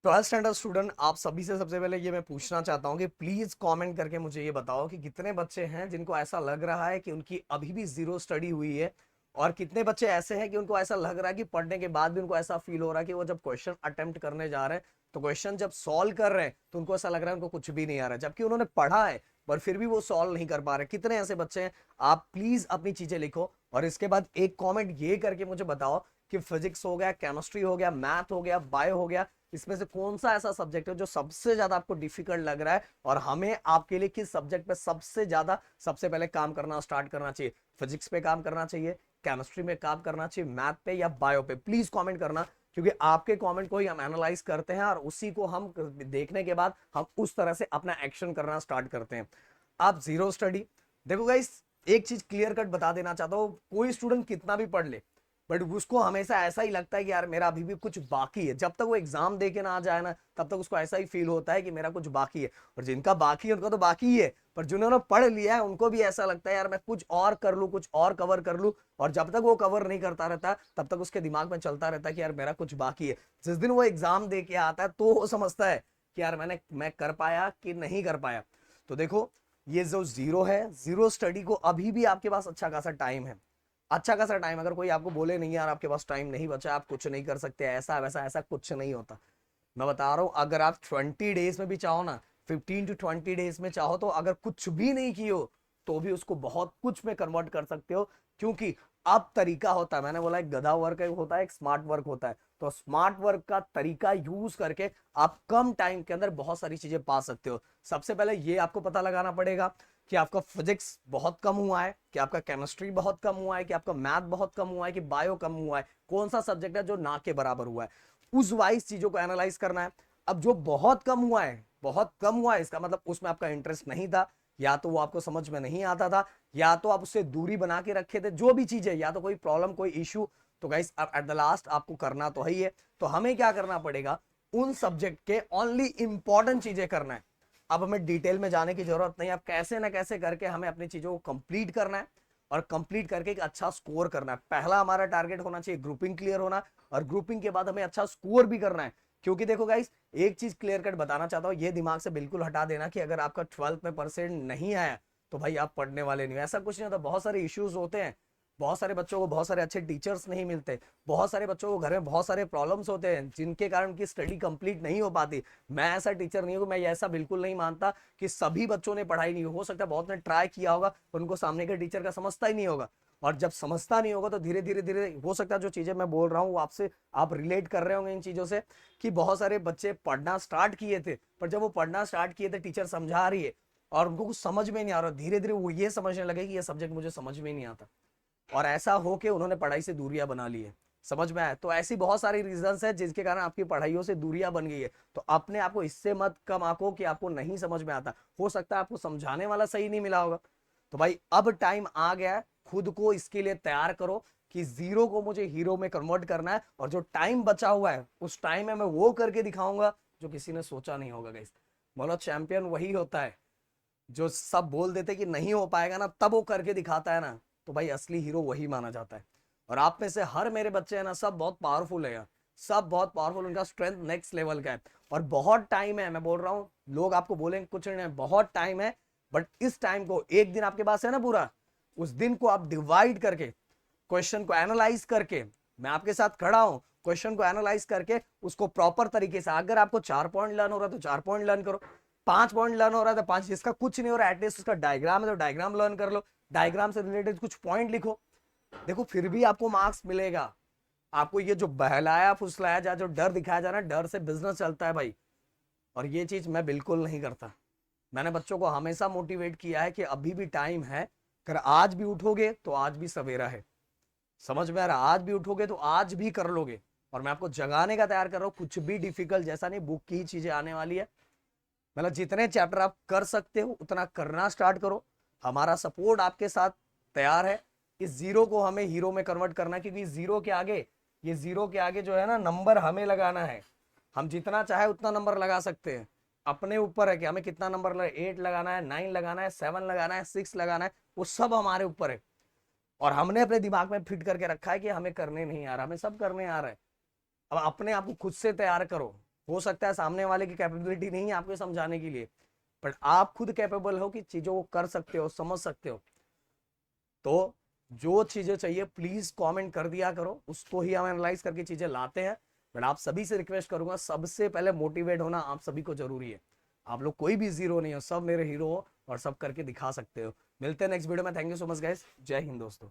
Twelfth standard student आप सभी से सबसे पहले ये मैं पूछना चाहता हूँ कि प्लीज कमेंट करके मुझे ये बताओ कि कितने बच्चे हैं जिनको ऐसा लग रहा है कि उनकी अभी भी जीरो स्टडी हुई है, और कितने बच्चे ऐसे हैं कि उनको ऐसा लग रहा है कि पढ़ने के बाद भी उनको ऐसा फील हो रहा है कि वो जब क्वेश्चन अटेम्प्ट करने जा रहे हैं तो क्वेश्चन जब सॉल्व कर रहे हैं तो उनको ऐसा लग रहा है उनको कुछ भी नहीं आ रहा है, जबकि उन्होंने पढ़ा है पर फिर भी वो सॉल्व नहीं कर पा रहे। कितने ऐसे बच्चे हैं? आप प्लीज अपनी चीजें लिखो और इसके बाद एक कमेंट ये करके मुझे बताओ कि फिजिक्स हो गया, केमिस्ट्री हो गया, मैथ हो गया, बायो हो गया, इसमें से कौन सा ऐसा सब्जेक्ट है जो सबसे ज्यादा आपको डिफिकल्ट लग रहा है और हमें आपके लिए किस सब्जेक्ट पे सबसे ज्यादा सबसे पहले काम करना स्टार्ट करना चाहिए। फिजिक्स पे काम करना चाहिए, केमिस्ट्री में काम करना चाहिए, मैथ पे या बायो पे? प्लीज कमेंट करना, क्योंकि आपके कमेंट को ही हम एनालाइज करते हैं और उसी को हम देखने के बाद हम उस तरह से अपना एक्शन करना स्टार्ट करते हैं। आप जीरो स्टडी, देखो गाइस, एक चीज क्लियर कट बता देना चाहता हूं, कोई स्टूडेंट कितना भी पढ़ ले बट उसको हमेशा ऐसा ही लगता है कि यार मेरा अभी भी कुछ बाकी है। जब तक वो एग्जाम दे के ना आ जाए ना तब तक उसको ऐसा ही फील होता है कि मेरा कुछ बाकी है। और जिनका बाकी है उनका तो बाकी ही है, पर जिन्होंने पढ़ लिया है उनको भी ऐसा लगता है यार मैं कुछ और कर लूं, कुछ और कवर कर लूं। और जब तक वो कवर नहीं करता रहता तब तक उसके दिमाग में चलता रहता है कि यार मेरा कुछ बाकी है। जिस दिन वो एग्जाम दे के आता है तो वो समझता है कि यार मैं कर पाया कि नहीं कर पाया। तो देखो, ये जो जीरो है, जीरो स्टडी को अभी भी आपके पास अच्छा खासा टाइम है। अच्छा खासा टाइम, अगर कोई आपको बोले नहीं यार आपके पास टाइम नहीं बचा, आप कुछ नहीं कर सकते, ऐसा वैसा, ऐसा कुछ नहीं होता। मैं बता रहा हूं, अगर आप 20 डेज में भी चाहो ना, 15 to 20 डेज में चाहो, तो अगर कुछ भी नहीं किए तो भी उसको बहुत कुछ में कन्वर्ट कर सकते हो। क्योंकि अब तरीका होता है, मैंने बोला एक गधा वर्क होता है, एक स्मार्ट वर्क होता है। तो स्मार्ट वर्क का तरीका यूज करके आप कम टाइम के अंदर बहुत सारी चीजें पा सकते हो। सबसे पहले ये आपको पता लगाना पड़ेगा कि आपका फिजिक्स बहुत कम हुआ है, कि आपका केमिस्ट्री बहुत कम हुआ है, कि आपका मैथ बहुत कम हुआ है, कि बायो कम हुआ है। कौन सा सब्जेक्ट है जो ना के बराबर हुआ है, उस वाइज चीजों को एनालाइज करना है। अब जो बहुत कम हुआ है, बहुत कम हुआ है, इसका मतलब उसमें आपका इंटरेस्ट नहीं था, या तो वो आपको समझ में नहीं आता था, या तो आप उससे दूरी बना के रखे थे, जो भी चीज है, या तो कोई प्रॉब्लम, कोई इश्यू। तो गाइस एट द लास्ट आपको करना तो है ही है। तो हमें क्या करना पड़ेगा, उन सब्जेक्ट के ओनली इंपॉर्टेंट चीजें करना है। अब हमें डिटेल में जाने की जरूरत नहीं, अब कैसे ना कैसे करके हमें अपनी चीजों को कंप्लीट करना है और कंप्लीट करके एक अच्छा स्कोर करना है। पहला हमारा टारगेट होना चाहिए ग्रुपिंग क्लियर होना, और ग्रुपिंग के बाद हमें अच्छा स्कोर भी करना है। क्योंकि देखो गाइस, एक चीज क्लियर कट बताना चाहता हूं, ये दिमाग से बिल्कुल हटा देना कि अगर आपका 12th में परसेंट नहीं आया तो भाई आप पढ़ने वाले नहीं हो। ऐसा कुछ नहीं होता, बहुत सारे इश्यूज होते हैं। बहुत सारे बच्चों को बहुत सारे अच्छे टीचर्स नहीं मिलते, बहुत सारे बच्चों को घर में बहुत सारे प्रॉब्लम्स होते हैं जिनके कारण उनकी स्टडी कंप्लीट नहीं हो पाती। मैं ऐसा टीचर नहीं हूं, मैं ऐसा बिल्कुल नहीं मानता कि सभी बच्चों ने पढ़ाई नहीं हो सकता, बहुत ने ट्राई किया होगा पर उनको सामने के टीचर का समझता ही नहीं होगा। और जब समझता नहीं होगा तो धीरे धीरे धीरे हो सकता है जो चीजें मैं बोल रहा हूँ वो आपसे आप रिलेट कर रहे होंगे इन चीजों से, कि बहुत सारे बच्चे पढ़ना स्टार्ट किए थे, पर जब वो पढ़ना स्टार्ट किए थे टीचर समझा रही है और उनको कुछ समझ में नहीं आ रहा, धीरे धीरे वो ये समझने लगे कि ये सब्जेक्ट मुझे समझ में नहीं आता, और ऐसा हो के उन्होंने पढ़ाई से दूरियां बना ली है। समझ में आया? तो ऐसी बहुत सारी रीजंस है जिसके कारण आपकी पढ़ाइयों से दूरियां बन गई है। तो अपने आप को इससे मत कम आंको कि आपको नहीं समझ में आता, हो सकता है आपको समझाने वाला सही नहीं मिला होगा। तो भाई अब टाइम आ गया है, खुद को इसके लिए तैयार करो कि जीरो को मुझे हीरो में कन्वर्ट करना है, और जो टाइम बचा हुआ है उस टाइम में मैं वो करके दिखाऊंगा जो किसी ने सोचा नहीं होगा। गाइस, बोलो चैंपियन वही होता है जो सब बोल देते कि नहीं हो पाएगा ना, तब वो करके दिखाता है ना, तो भाई असली हीरो वही माना जाता है। और आप में से हर मेरे बच्चे हैं ना, सब बहुत पावरफुल है यार, सब बहुत पावरफुल, उनका स्ट्रेंथ नेक्स्ट लेवल का है। और बहुत टाइम है, मैं बोल रहा हूँ, लोग आपको बोलेंगे कुछ नहीं, बहुत टाइम है, बट इस टाइम को, एक दिन आपके पास है ना पूरा, उस दिन को आप डिवाइड करके, क्वेश्चन को एनालाइज करके, मैं आपके साथ खड़ा हूं, क्वेश्चन को एनालाइज करके उसको प्रॉपर तरीके से, अगर आपको 4 पॉइंट लर्न हो रहा है तो 4 पॉइंट लर्न करो, 5 पॉइंट लर्न हो रहा है तो 5, जिसका कुछ नहीं हो रहा है एटलीस्ट उसका डायग्राम है तो डायग्राम लर्न कर लो, डायग्राम से रिलेटेड कुछ पॉइंट लिखो। देखो फिर भी आपको मार्क्स मिलेगा। आपको ये जो बहलाया फुसलाया जा, जो डर दिखाया जा रहा है, डर से बिजनेस चलता है भाई, और ये चीज मैं बिल्कुल नहीं करता। मैंने बच्चों को हमेशा मोटिवेट किया है कि अभी भी टाइम है, अगर आज भी उठोगे तो आज भी सवेरा है। समझ में आ रहा? आज भी उठोगे तो आज भी कर लोगे। और मैं आपको जगाने का तैयार कर रहा हूं, कुछ भी डिफिकल्ट जैसा नहीं, बुक की ही चीजें आने वाली है। मतलब जितने चैप्टर आप कर सकते हो उतना करना स्टार्ट करो, हमारा सपोर्ट आपके साथ तैयार है। इस जीरो को हमें हीरो में कन्वर्ट करना है, क्योंकि जीरो के आगे, ये जीरो के आगे जो है ना, नंबर हमें लगाना है। हम जितना चाहे उतना नंबर लगा सकते हैं, अपने ऊपर है कि हमें कितना नंबर 8 लगाना है, 9 लगाना है, 7 लगाना है, 6 लगाना है, वो सब हमारे ऊपर है। और हमने अपने दिमाग में फिट करके रखा है कि हमें करने नहीं आ रहा, हमें सब करने आ रहा है। अब अपने आप को खुद से तैयार करो, हो सकता है सामने वाले की कैपेबिलिटी नहीं है आपको समझाने के लिए, बट आप खुद कैपेबल हो कि चीजों को कर सकते हो, समझ सकते हो। तो जो चीजें चाहिए प्लीज कमेंट कर दिया करो, उसको ही हम एनालाइज करके चीजें लाते हैं। बट आप सभी से रिक्वेस्ट करूंगा, सबसे पहले मोटिवेट होना आप सभी को जरूरी है। आप लोग कोई भी जीरो नहीं हो, सब मेरे हीरो हो और सब करके दिखा सकते हो। मिलते हैं नेक्स्ट वीडियो में। Thank you so much guys, जय हिंद दोस्तों।